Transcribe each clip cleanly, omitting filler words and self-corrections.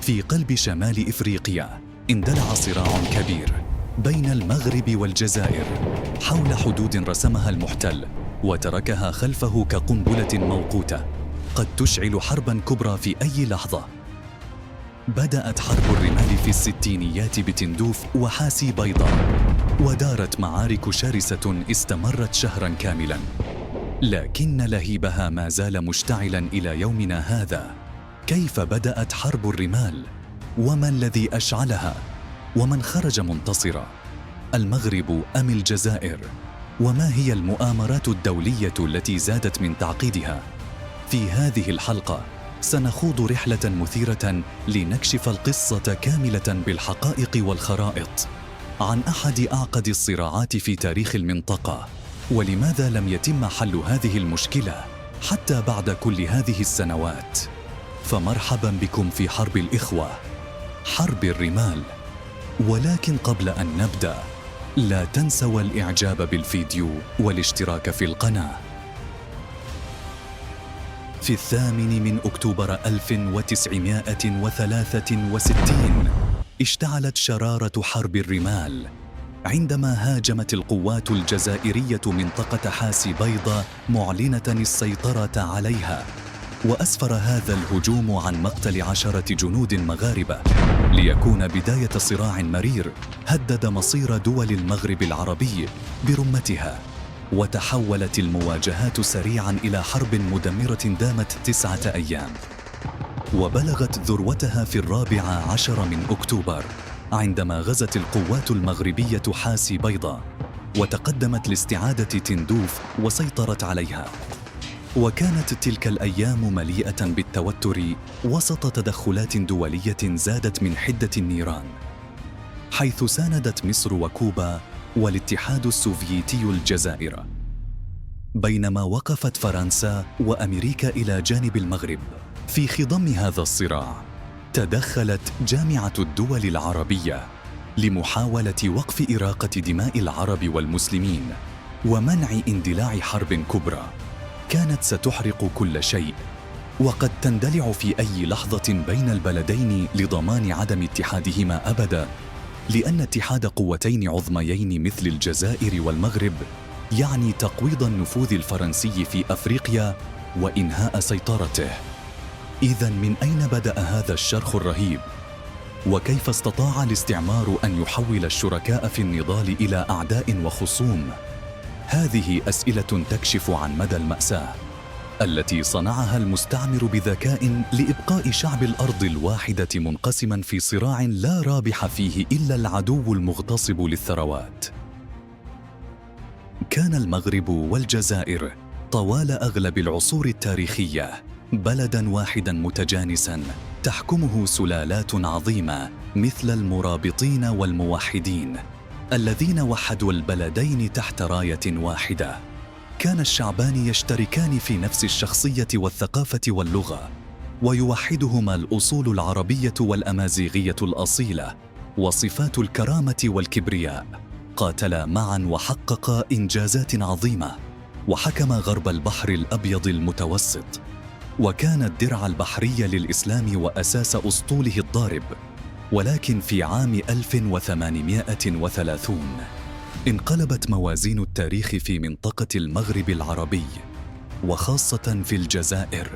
في قلب شمال إفريقيا اندلع صراع كبير بين المغرب والجزائر حول حدود رسمها المحتل وتركها خلفه كقنبلة موقوتة قد تشعل حرباً كبرى في أي لحظة. بدأت حرب الرمال في الستينيات بتندوف وحاسي بيضاء، ودارت معارك شرسة استمرت شهراً كاملاً، لكن لهيبها ما زال مشتعلاً إلى يومنا هذا. كيف بدأت حرب الرمال؟ وما الذي أشعلها؟ ومن خرج منتصرا؟ المغرب أم الجزائر؟ وما هي المؤامرات الدولية التي زادت من تعقيدها؟ في هذه الحلقة سنخوض رحلة مثيرة لنكشف القصة كاملة بالحقائق والخرائط عن أحد أعقد الصراعات في تاريخ المنطقة، ولماذا لم يتم حل هذه المشكلة حتى بعد كل هذه السنوات. فمرحبا بكم في حرب الإخوة، حرب الرمال. ولكن قبل أن نبدأ لا تنسوا الإعجاب بالفيديو والاشتراك في القناة. في 8 أكتوبر 1963 اشتعلت شرارة حرب الرمال عندما هاجمت القوات الجزائرية منطقة حاسي بيضاء معلنة السيطرة عليها، وأسفر هذا الهجوم عن مقتل 10 جنود مغاربة ليكون بداية صراع مرير هدد مصير دول المغرب العربي برمتها. وتحولت المواجهات سريعاً إلى حرب مدمرة دامت 9 أيام، وبلغت ذروتها في 14 من أكتوبر عندما غزت القوات المغربية حاسي بيضاء وتقدمت لاستعادة تندوف وسيطرت عليها. وكانت تلك الأيام مليئة بالتوتر وسط تدخلات دولية زادت من حدة النيران، حيث ساندت مصر وكوبا والاتحاد السوفيتي الجزائر، بينما وقفت فرنسا وأمريكا إلى جانب المغرب. في خضم هذا الصراع تدخلت جامعة الدول العربية لمحاولة وقف إراقة دماء العرب والمسلمين ومنع اندلاع حرب كبرى كانت ستحرق كل شيء، وقد تندلع في أي لحظة بين البلدين لضمان عدم اتحادهما أبداً، لأن اتحاد قوتين عظميين مثل الجزائر والمغرب يعني تقويض النفوذ الفرنسي في أفريقيا وإنهاء سيطرته. إذن من أين بدأ هذا الشرخ الرهيب؟ وكيف استطاع الاستعمار أن يحول الشركاء في النضال إلى أعداء وخصوم؟ هذه أسئلة تكشف عن مدى المأساة التي صنعها المستعمر بذكاء لإبقاء شعب الأرض الواحدة منقسماً في صراع لا رابح فيه إلا العدو المغتصب للثروات. كان المغرب والجزائر طوال أغلب العصور التاريخية بلداً واحداً متجانساً تحكمه سلالات عظيمة مثل المرابطين والموحدين الذين وحدوا البلدين تحت راية واحدة. كان الشعبان يشتركان في نفس الشخصية والثقافة واللغة، ويوحدهما الأصول العربية والأمازيغية الأصيلة وصفات الكرامة والكبرياء. قاتلا معا وحققا إنجازات عظيمة، وحكما غرب البحر الأبيض المتوسط، وكان الدرع البحري للإسلام وأساس أسطوله الضارب. ولكن في عام 1830 انقلبت موازين التاريخ في منطقة المغرب العربي وخاصة في الجزائر.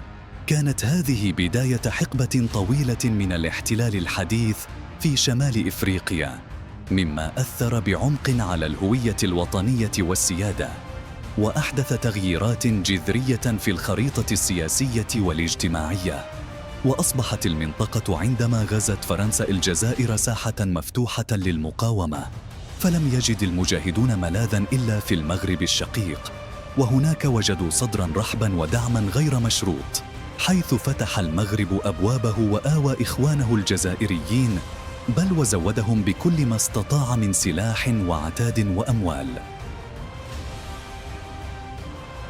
كانت هذه بداية حقبة طويلة من الاحتلال الحديث في شمال إفريقيا، مما أثر بعمق على الهوية الوطنية والسيادة، وأحدث تغييرات جذرية في الخريطة السياسية والاجتماعية. وأصبحت المنطقة عندما غزت فرنسا الجزائر ساحة مفتوحة للمقاومة، فلم يجد المجاهدون ملاذاً إلا في المغرب الشقيق، وهناك وجدوا صدراً رحباً ودعماً غير مشروط، حيث فتح المغرب أبوابه وآوى إخوانه الجزائريين، بل وزودهم بكل ما استطاع من سلاح وعتاد وأموال.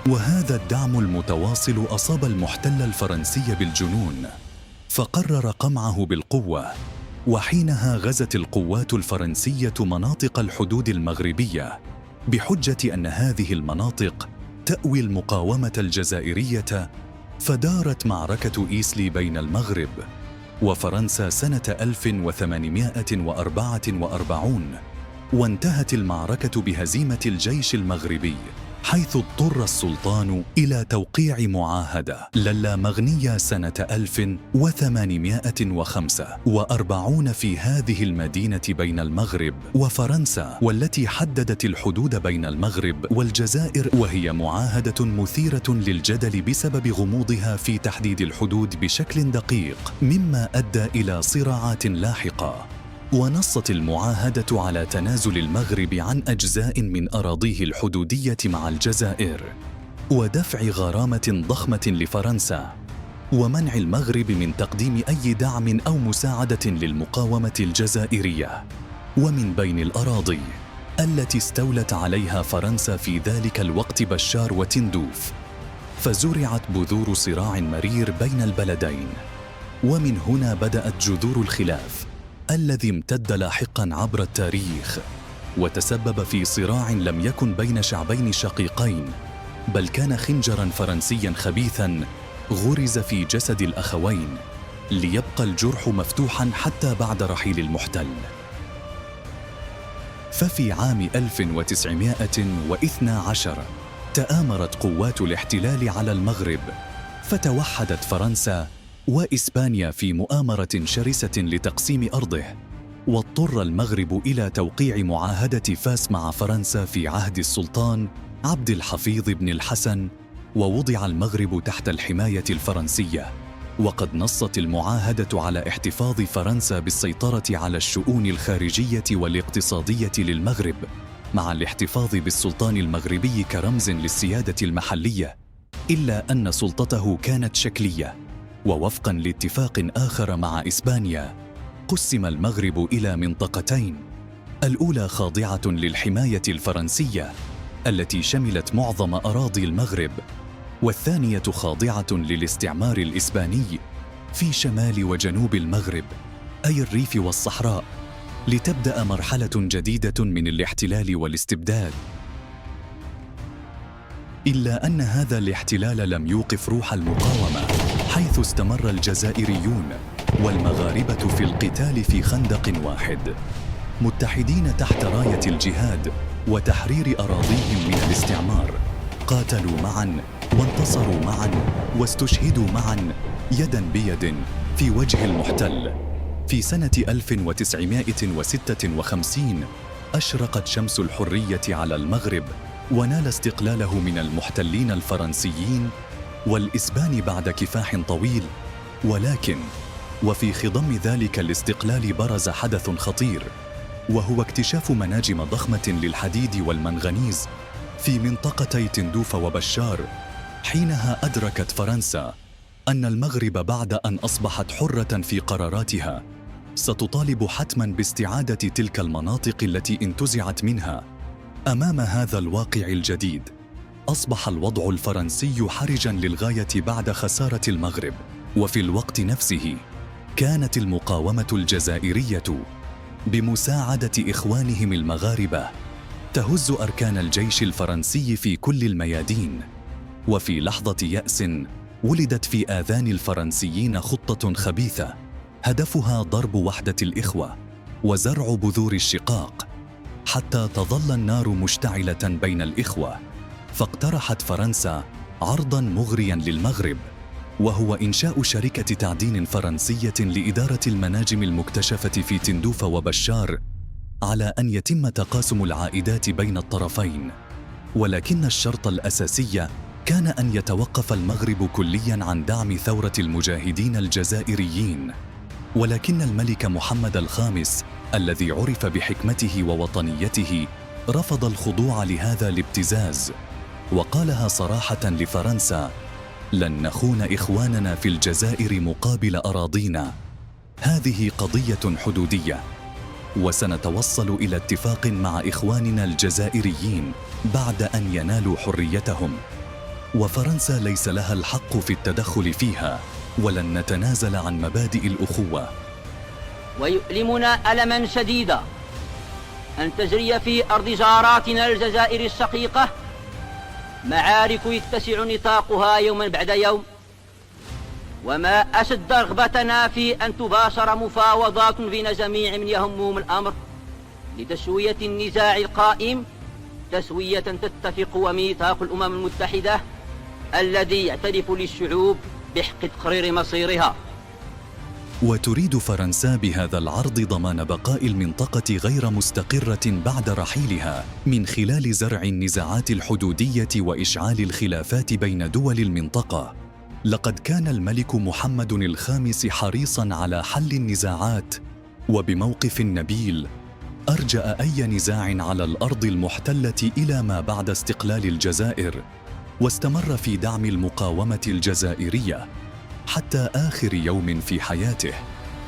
وهذا الدعم المتواصل أصاب المحتل الفرنسي بالجنون، فقرر قمعه بالقوة. وحينها غزت القوات الفرنسية مناطق الحدود المغربية بحجة أن هذه المناطق تأوي المقاومة الجزائرية، فدارت معركة إيسلي بين المغرب وفرنسا سنة 1844، وانتهت المعركة بهزيمة الجيش المغربي، حيث اضطر السلطان إلى توقيع معاهدة للامغنية سنة 1845 في هذه المدينة بين المغرب وفرنسا، والتي حددت الحدود بين المغرب والجزائر، وهي معاهدة مثيرة للجدل بسبب غموضها في تحديد الحدود بشكل دقيق، مما أدى إلى صراعات لاحقة. ونصت المعاهدة على تنازل المغرب عن أجزاء من أراضيه الحدودية مع الجزائر، ودفع غرامة ضخمة لفرنسا، ومنع المغرب من تقديم أي دعم أو مساعدة للمقاومة الجزائرية. ومن بين الأراضي التي استولت عليها فرنسا في ذلك الوقت بشار وتندوف، فزرعت بذور صراع مرير بين البلدين، ومن هنا بدأت جذور الخلاف الذي امتد لاحقاً عبر التاريخ، وتسبب في صراع لم يكن بين شعبين شقيقين، بل كان خنجراً فرنسياً خبيثاً غرز في جسد الأخوين، ليبقى الجرح مفتوحاً حتى بعد رحيل المحتل. ففي عام 1912 تآمرت قوات الاحتلال على المغرب، فتوحدت فرنسا وإسبانيا في مؤامرة شرسة لتقسيم أرضه، واضطر المغرب إلى توقيع معاهدة فاس مع فرنسا في عهد السلطان عبد الحفيظ بن الحسن، ووضع المغرب تحت الحماية الفرنسية. وقد نصت المعاهدة على احتفاظ فرنسا بالسيطرة على الشؤون الخارجية والاقتصادية للمغرب، مع الاحتفاظ بالسلطان المغربي كرمز للسيادة المحلية، إلا أن سلطته كانت شكلية. ووفقاً لاتفاق آخر مع إسبانيا، قسم المغرب إلى منطقتين، الأولى خاضعة للحماية الفرنسية التي شملت معظم أراضي المغرب، والثانية خاضعة للاستعمار الإسباني في شمال وجنوب المغرب، أي الريف والصحراء، لتبدأ مرحلة جديدة من الاحتلال والاستبداد. إلا أن هذا الاحتلال لم يوقف روح المقاومة، حيث استمر الجزائريون والمغاربة في القتال في خندق واحد، متحدين تحت راية الجهاد وتحرير أراضيهم من الاستعمار. قاتلوا معاً وانتصروا معاً واستشهدوا معاً يداً بيد في وجه المحتل. في سنة 1956 أشرقت شمس الحرية على المغرب، ونال استقلاله من المحتلين الفرنسيين والإسبان بعد كفاح طويل. ولكن وفي خضم ذلك الاستقلال برز حدث خطير، وهو اكتشاف مناجم ضخمة للحديد والمنغنيز في منطقتي تندوف وبشار. حينها أدركت فرنسا أن المغرب بعد أن أصبحت حرة في قراراتها ستطالب حتماً باستعادة تلك المناطق التي انتزعت منها. أمام هذا الواقع الجديد، أصبح الوضع الفرنسي حرجاً للغاية بعد خسارة المغرب، وفي الوقت نفسه كانت المقاومة الجزائرية بمساعدة إخوانهم المغاربة تهز أركان الجيش الفرنسي في كل الميادين. وفي لحظة يأس ولدت في آذان الفرنسيين خطة خبيثة هدفها ضرب وحدة الإخوة وزرع بذور الشقاق، حتى تظل النار مشتعلة بين الإخوة. فاقترحت فرنسا عرضاً مغرياً للمغرب، وهو إنشاء شركة تعدين فرنسية لإدارة المناجم المكتشفة في تندوف وبشار، على أن يتم تقاسم العائدات بين الطرفين. ولكن الشرط الأساسي كان أن يتوقف المغرب كلياً عن دعم ثورة المجاهدين الجزائريين. ولكن الملك محمد الخامس الذي عرف بحكمته ووطنيته رفض الخضوع لهذا الابتزاز، وقالها صراحة لفرنسا: لن نخون إخواننا في الجزائر مقابل أراضينا، هذه قضية حدودية، وسنتوصل إلى اتفاق مع إخواننا الجزائريين بعد أن ينالوا حريتهم، وفرنسا ليس لها الحق في التدخل فيها، ولن نتنازل عن مبادئ الأخوة. ويؤلمنا ألماً شديداً أن تجري في أرض جاراتنا الجزائر الشقيقة معارك يتسع نطاقها يوماً بعد يوم وما أشد رغبتنا في أن تباشر مفاوضات بين جميع من يهمهم الأمر لتسوية النزاع القائم تسوية تتفق وميثاق الأمم المتحدة الذي يعترف للشعوب بحق تقرير مصيرها. وتريد فرنسا بهذا العرض ضمان بقاء المنطقة غير مستقرة بعد رحيلها من خلال زرع النزاعات الحدودية وإشعال الخلافات بين دول المنطقة. لقد كان الملك محمد الخامس حريصاً على حل النزاعات، وبموقف نبيل أرجأ أي نزاع على الأرض المحتلة إلى ما بعد استقلال الجزائر، واستمر في دعم المقاومة الجزائرية حتى آخر يوم في حياته.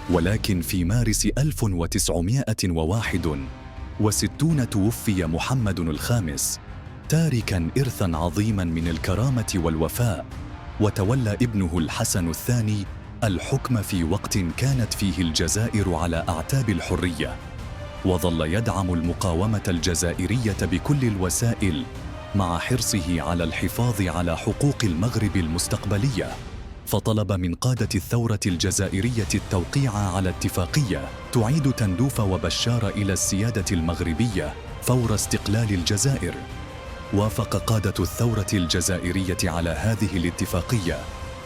ولكن في مارس 1961 توفي محمد الخامس تاركاً إرثاً عظيماً من الكرامة والوفاء، وتولى ابنه الحسن الثاني الحكم في وقت كانت فيه الجزائر على أعتاب الحرية، وظل يدعم المقاومة الجزائرية بكل الوسائل مع حرصه على الحفاظ على حقوق المغرب المستقبلية. فطلب من قادة الثورة الجزائرية التوقيع على اتفاقية تعيد تندوف وبشار إلى السيادة المغربية فور استقلال الجزائر. وافق قادة الثورة الجزائرية على هذه الاتفاقية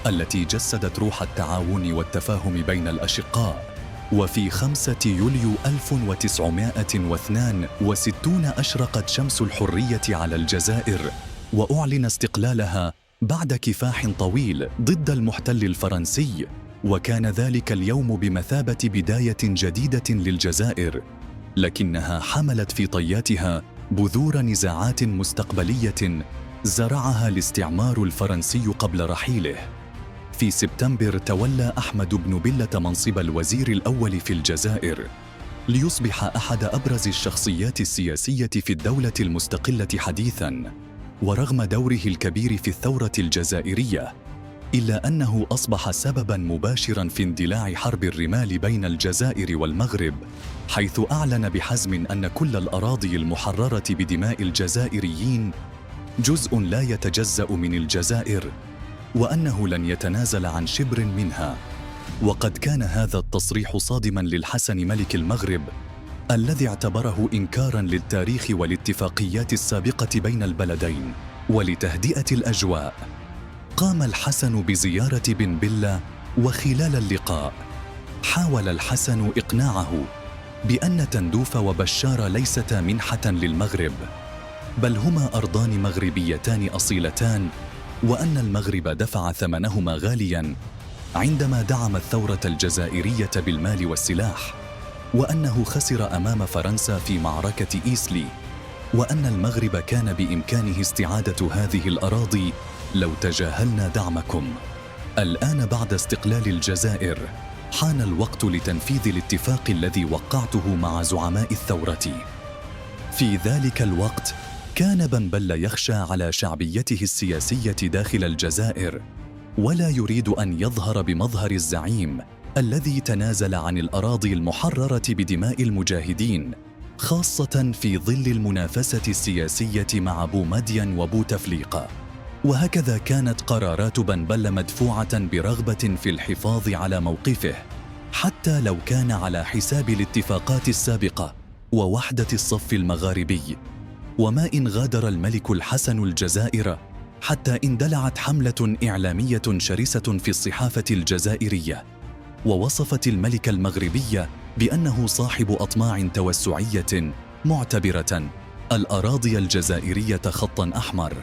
التي جسدت روح التعاون والتفاهم بين الأشقاء. وفي 5 يوليو 1962 أشرقت شمس الحرية على الجزائر، وأعلن استقلالها بعد كفاح طويل ضد المحتل الفرنسي. وكان ذلك اليوم بمثابة بداية جديدة للجزائر، لكنها حملت في طياتها بذور نزاعات مستقبلية زرعها الاستعمار الفرنسي قبل رحيله. في سبتمبر تولى أحمد بن بلة منصب الوزير الأول في الجزائر، ليصبح أحد أبرز الشخصيات السياسية في الدولة المستقلة حديثاً. ورغم دوره الكبير في الثورة الجزائرية، إلا أنه أصبح سبباً مباشراً في اندلاع حرب الرمال بين الجزائر والمغرب، حيث أعلن بحزم أن كل الأراضي المحررة بدماء الجزائريين جزء لا يتجزأ من الجزائر، وأنه لن يتنازل عن شبر منها. وقد كان هذا التصريح صادماً للحسن ملك المغرب، الذي اعتبره إنكاراً للتاريخ والاتفاقيات السابقة بين البلدين. ولتهدئة الأجواء، قام الحسن بزيارة بن بلة، وخلال اللقاء حاول الحسن إقناعه بأن تندوف وبشار ليستا منحة للمغرب، بل هما أرضان مغربيتان أصيلتان، وأن المغرب دفع ثمنهما غالياً عندما دعم الثورة الجزائرية بالمال والسلاح، وأنه خسر أمام فرنسا في معركة إيسلي، وأن المغرب كان بإمكانه استعادة هذه الأراضي لو تجاهلنا دعمكم. الآن بعد استقلال الجزائر حان الوقت لتنفيذ الاتفاق الذي وقعته مع زعماء الثورة. في ذلك الوقت كان بن بلة يخشى على شعبيته السياسية داخل الجزائر، ولا يريد أن يظهر بمظهر الزعيم الذي تنازل عن الأراضي المحررة بدماء المجاهدين، خاصة في ظل المنافسة السياسية مع بومدين وبوتفليقة. وهكذا كانت قرارات بن بلة مدفوعة برغبة في الحفاظ على موقفه، حتى لو كان على حساب الاتفاقات السابقة ووحدة الصف المغاربي. وما إن غادر الملك الحسن الجزائر حتى اندلعت حملة إعلامية شرسة في الصحافة الجزائرية، ووصفت الملك المغربي بأنه صاحب أطماع توسعية، معتبرة الأراضي الجزائرية خطاً أحمر.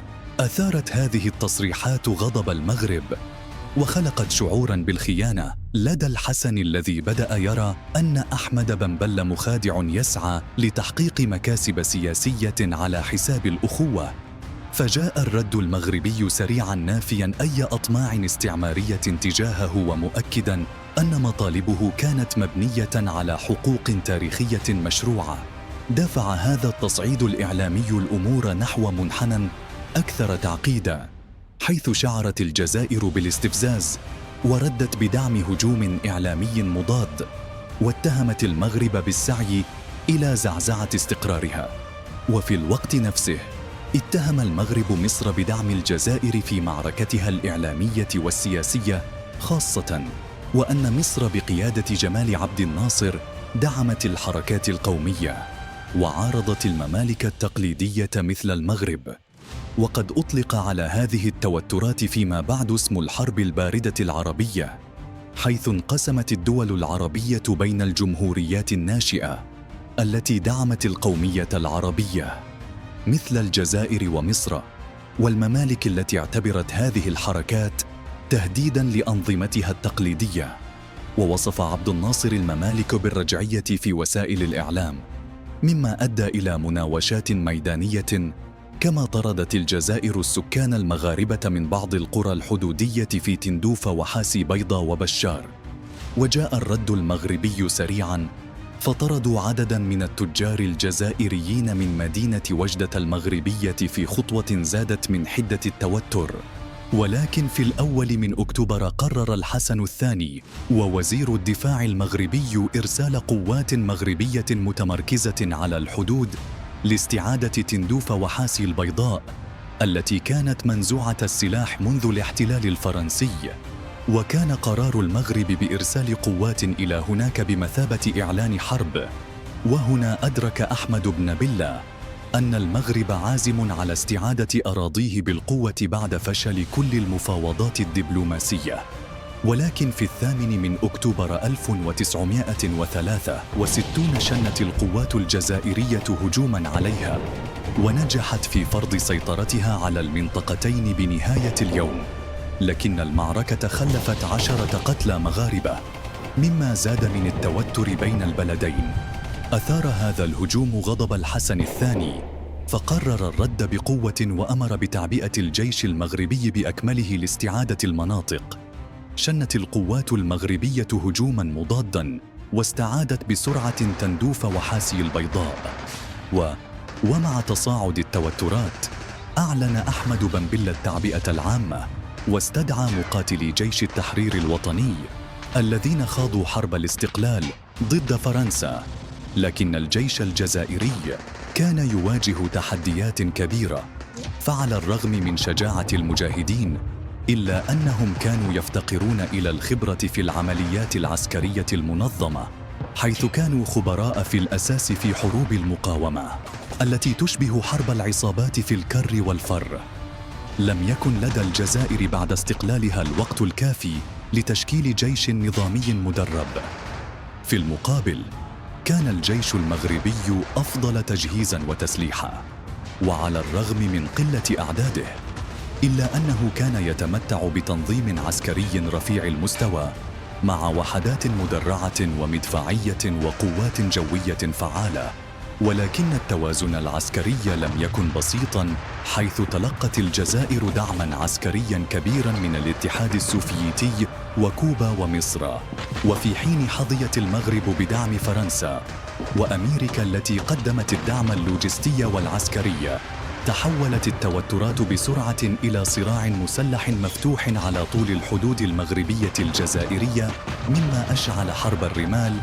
أثارت هذه التصريحات غضب المغرب، وخلقت شعوراً بالخيانة لدى الحسن، الذي بدأ يرى أن أحمد بن بلة مخادع يسعى لتحقيق مكاسب سياسية على حساب الأخوة. فجاء الرد المغربي سريعاً نافياً أي أطماع استعمارية تجاهه، ومؤكداً أن مطالبه كانت مبنية على حقوق تاريخية مشروعة. دفع هذا التصعيد الإعلامي الأمور نحو منحنى أكثر تعقيداً، حيث شعرت الجزائر بالاستفزاز وردت بدعم هجوم إعلامي مضاد، واتهمت المغرب بالسعي إلى زعزعة استقرارها. وفي الوقت نفسه اتهم المغرب مصر بدعم الجزائر في معركتها الإعلامية والسياسية، خاصة وأن مصر بقيادة جمال عبد الناصر دعمت الحركات القومية وعارضت الممالك التقليدية مثل المغرب. وقد أطلق على هذه التوترات فيما بعد اسم الحرب الباردة العربية، حيث انقسمت الدول العربية بين الجمهوريات الناشئة التي دعمت القومية العربية مثل الجزائر ومصر، والممالك التي اعتبرت هذه الحركات تهديداً لأنظمتها التقليدية. ووصف عبد الناصر الممالك بالرجعية في وسائل الإعلام، مما أدى إلى مناوشات ميدانية، كما طردت الجزائر السكان المغاربة من بعض القرى الحدودية في تندوف وحاسي بيضة وبشار. وجاء الرد المغربي سريعاً، فطردوا عدداً من التجار الجزائريين من مدينة وجدة المغربية في خطوة زادت من حدة التوتر. ولكن في الأول من أكتوبر قرر الحسن الثاني ووزير الدفاع المغربي إرسال قوات مغربية متمركزة على الحدود لاستعادة تندوف وحاسي البيضاء التي كانت منزوعة السلاح منذ الاحتلال الفرنسي. وكان قرار المغرب بإرسال قوات إلى هناك بمثابة إعلان حرب. وهنا أدرك أحمد بن بلة أن المغرب عازم على استعادة أراضيه بالقوة بعد فشل كل المفاوضات الدبلوماسية. ولكن في 8 من أكتوبر 1963 شنت القوات الجزائرية هجوماً عليها، ونجحت في فرض سيطرتها على المنطقتين بنهاية اليوم. لكن المعركة خلفت 10 قتلى مغاربة، مما زاد من التوتر بين البلدين. أثار هذا الهجوم غضب الحسن الثاني، فقرر الرد بقوة وأمر بتعبئة الجيش المغربي بأكمله لاستعادة المناطق. شنت القوات المغربية هجوماً مضاداً، واستعادت بسرعة تندوف وحاسي البيضاء. ومع تصاعد التوترات، أعلن أحمد بن بلة التعبئة العامة، واستدعى مقاتلي جيش التحرير الوطني الذين خاضوا حرب الاستقلال ضد فرنسا. لكن الجيش الجزائري كان يواجه تحديات كبيرة، فعلى الرغم من شجاعة المجاهدين إلا أنهم كانوا يفتقرون إلى الخبرة في العمليات العسكرية المنظمة، حيث كانوا خبراء في الأساس في حروب المقاومة التي تشبه حرب العصابات في الكر والفر. لم يكن لدى الجزائر بعد استقلالها الوقت الكافي لتشكيل جيش نظامي مدرب. في المقابل، كان الجيش المغربي أفضل تجهيزاً وتسليحاً، وعلى الرغم من قلة أعداده إلا أنه كان يتمتع بتنظيم عسكري رفيع المستوى، مع وحدات مدرعة ومدفعية وقوات جوية فعالة. ولكن التوازن العسكري لم يكن بسيطاً، حيث تلقت الجزائر دعماً عسكرياً كبيراً من الاتحاد السوفيتي وكوبا ومصر، وفي حين حظيت المغرب بدعم فرنسا وأمريكا التي قدمت الدعم اللوجستي والعسكري. تحولت التوترات بسرعة إلى صراع مسلح مفتوح على طول الحدود المغربية الجزائرية، مما أشعل حرب الرمال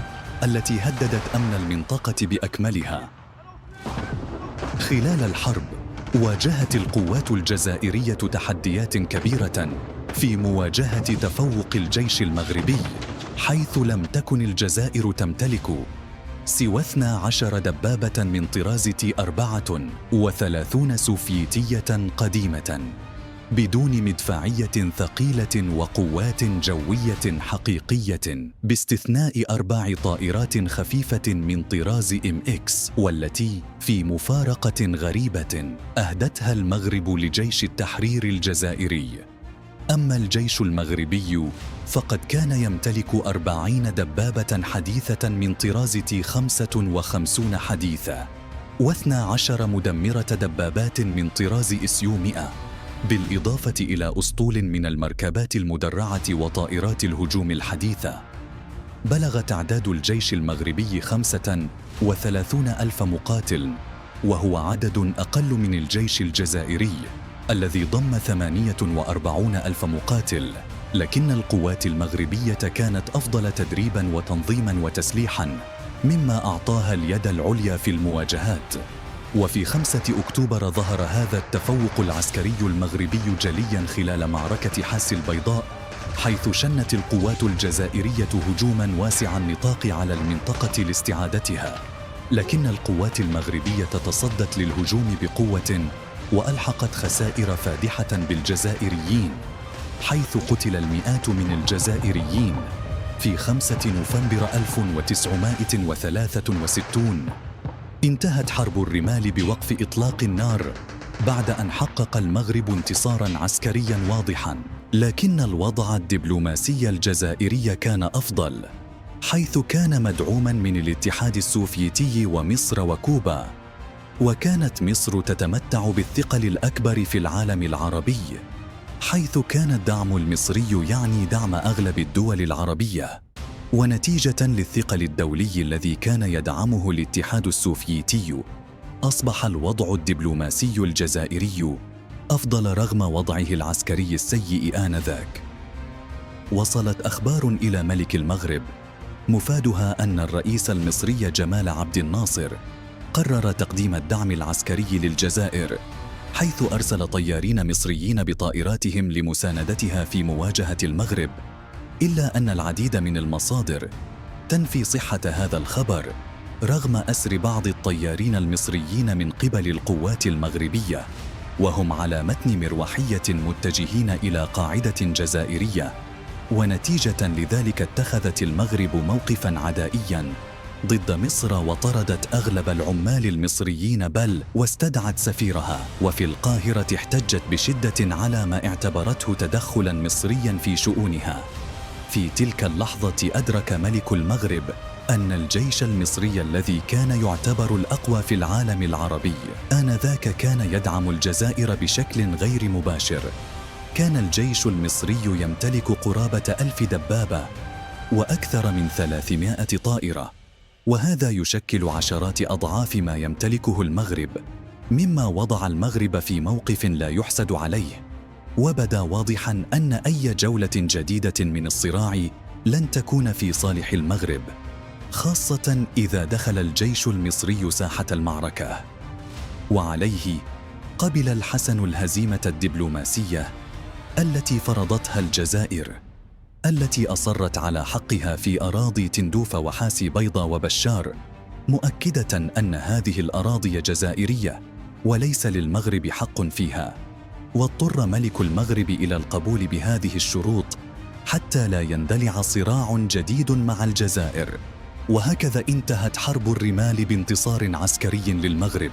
التي هددت أمن المنطقة بأكملها. خلال الحرب، واجهت القوات الجزائرية تحديات كبيرة في مواجهة تفوق الجيش المغربي، حيث لم تكن الجزائر تمتلك سوى 12 دبابة من طراز T-34 سوفيتية قديمة، بدون مدفعية ثقيلة وقوات جوية حقيقية، باستثناء 4 طائرات خفيفة من طراز MX، والتي في مفارقة غريبة أهدتها المغرب لجيش التحرير الجزائري. أما الجيش المغربي فقد كان يمتلك 40 دبابة حديثة من طراز T-55 حديثة، و12 مدمرة دبابات من طراز SU-100، بالإضافة إلى أسطول من المركبات المدرعة وطائرات الهجوم الحديثة. بلغ تعداد الجيش المغربي 35,000 مقاتل، وهو عدد أقل من الجيش الجزائري الذي ضم 48,000 مقاتل. لكن القوات المغربية كانت أفضل تدريباً وتنظيماً وتسليحاً، مما أعطاها اليد العليا في المواجهات. وفي 5 أكتوبر ظهر هذا التفوق العسكري المغربي جلياً خلال معركة حاسي البيضاء، حيث شنت القوات الجزائرية هجوماً واسع النطاق على المنطقة لاستعادتها، لكن القوات المغربية تصدت للهجوم بقوة وألحقت خسائر فادحة بالجزائريين، حيث قتل المئات من الجزائريين في 5 نوفمبر 1963. انتهت حرب الرمال بوقف إطلاق النار بعد أن حقق المغرب انتصاراً عسكرياً واضحاً، لكن الوضع الدبلوماسي الجزائري كان أفضل، حيث كان مدعوماً من الاتحاد السوفيتي ومصر وكوبا، وكانت مصر تتمتع بالثقل الأكبر في العالم العربي، حيث كان الدعم المصري يعني دعم أغلب الدول العربية. ونتيجة للثقل الدولي الذي كان يدعمه الاتحاد السوفيتي، أصبح الوضع الدبلوماسي الجزائري أفضل رغم وضعه العسكري السيء آنذاك. وصلت أخبار إلى ملك المغرب مفادها أن الرئيس المصري جمال عبد الناصر قرر تقديم الدعم العسكري للجزائر، حيث أرسل طيارين مصريين بطائراتهم لمساندتها في مواجهة المغرب، إلا أن العديد من المصادر تنفي صحة هذا الخبر رغم أسر بعض الطيارين المصريين من قبل القوات المغربية، وهم على متن مروحية متجهين إلى قاعدة جزائرية. ونتيجة لذلك اتخذت المغرب موقفاً عدائياً ضد مصر، وطردت أغلب العمال المصريين بل واستدعت سفيرها، وفي القاهرة احتجت بشدة على ما اعتبرته تدخلاً مصرياً في شؤونها. في تلك اللحظة أدرك ملك المغرب أن الجيش المصري الذي كان يعتبر الأقوى في العالم العربي آنذاك كان يدعم الجزائر بشكل غير مباشر. كان الجيش المصري يمتلك قرابة 1000 دبابة وأكثر من 300 طائرة، وهذا يشكل عشرات أضعاف ما يمتلكه المغرب، مما وضع المغرب في موقف لا يحسد عليه. وبدا واضحاً أن أي جولة جديدة من الصراع لن تكون في صالح المغرب، خاصة إذا دخل الجيش المصري ساحة المعركة. وعليه قبل الحسن الهزيمة الدبلوماسية التي فرضتها الجزائر، التي أصرت على حقها في أراضي تندوف وحاسي بيضة وبشار، مؤكدة أن هذه الأراضي جزائرية وليس للمغرب حق فيها. واضطر ملك المغرب إلى القبول بهذه الشروط حتى لا يندلع صراع جديد مع الجزائر. وهكذا انتهت حرب الرمال بانتصار عسكري للمغرب،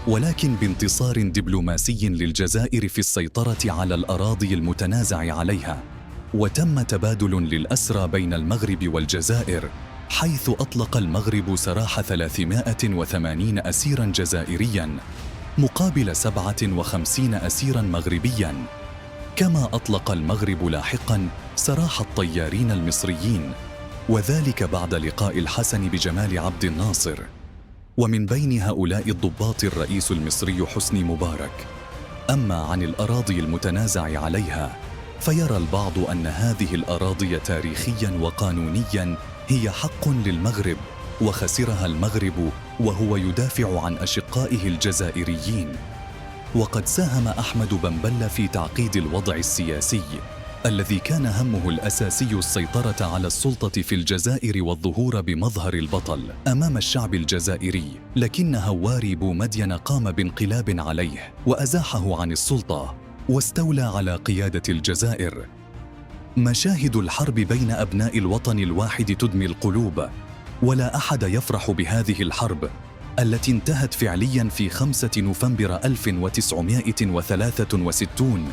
ولكن بانتصار دبلوماسي للجزائر في السيطرة على الأراضي المتنازع عليها. وتم تبادل للأسرى بين المغرب والجزائر، حيث أطلق المغرب سراح 380 أسيراً جزائرياً مقابل 57 أسيراً مغربياً، كما أطلق المغرب لاحقاً سراح الطيارين المصريين، وذلك بعد لقاء الحسن بجمال عبد الناصر. ومن بين هؤلاء الضباط الرئيس المصري حسني مبارك. أما عن الأراضي المتنازع عليها، فيرى البعض أن هذه الأراضي تاريخياً وقانونياً هي حق للمغرب، وخسرها المغرب وهو يدافع عن أشقائه الجزائريين. وقد ساهم أحمد بن في تعقيد الوضع السياسي الذي كان همه الأساسي السيطرة على السلطة في الجزائر والظهور بمظهر البطل أمام الشعب الجزائري، لكن هواري بومدين قام بانقلاب عليه وأزاحه عن السلطة واستولى على قيادة الجزائر. مشاهد الحرب بين أبناء الوطن الواحد تدمي القلوب، ولا أحد يفرح بهذه الحرب التي انتهت فعلياً في 5 نوفمبر 1963،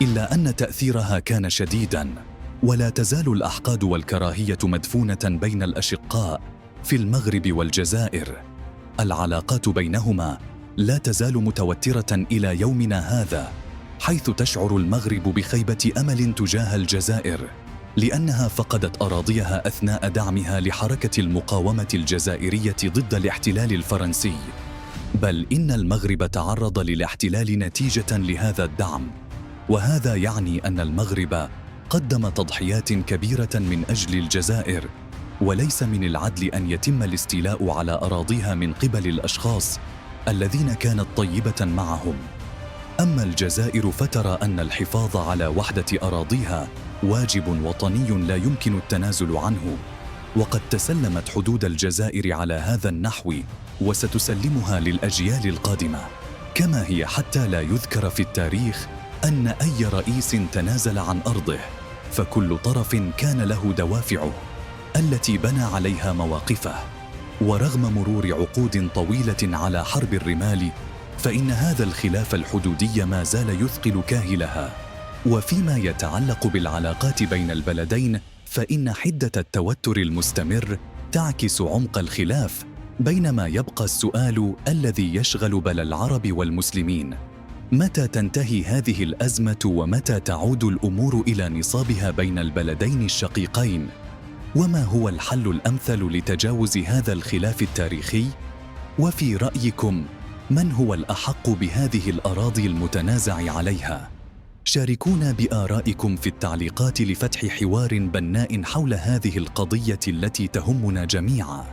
إلا أن تأثيرها كان شديداً، ولا تزال الأحقاد والكراهية مدفونة بين الأشقاء في المغرب والجزائر. العلاقات بينهما لا تزال متوترة إلى يومنا هذا، حيث تشعر المغرب بخيبة أمل تجاه الجزائر لأنها فقدت أراضيها أثناء دعمها لحركة المقاومة الجزائرية ضد الاحتلال الفرنسي، بل إن المغرب تعرض للاحتلال نتيجة لهذا الدعم. وهذا يعني أن المغرب قدم تضحيات كبيرة من أجل الجزائر، وليس من العدل أن يتم الاستيلاء على أراضيها من قبل الأشخاص الذين كانت طيبة معهم. أما الجزائر فترى أن الحفاظ على وحدة أراضيها واجب وطني لا يمكن التنازل عنه، وقد تسلمت حدود الجزائر على هذا النحو وستسلمها للأجيال القادمة، كما هي حتى لا يذكر في التاريخ أن أي رئيس تنازل عن أرضه، فكل طرف كان له دوافعه التي بنى عليها مواقفه. ورغم مرور عقود طويلة على حرب الرمال، فإن هذا الخلاف الحدودي ما زال يثقل كاهلها. وفيما يتعلق بالعلاقات بين البلدين، فإن حدة التوتر المستمر تعكس عمق الخلاف، بينما يبقى السؤال الذي يشغل بال العرب والمسلمين: متى تنتهي هذه الأزمة ومتى تعود الأمور إلى نصابها بين البلدين الشقيقين؟ وما هو الحل الأمثل لتجاوز هذا الخلاف التاريخي؟ وفي رأيكم من هو الأحق بهذه الأراضي المتنازع عليها؟ شاركونا بآرائكم في التعليقات لفتح حوار بناء حول هذه القضية التي تهمنا جميعاً.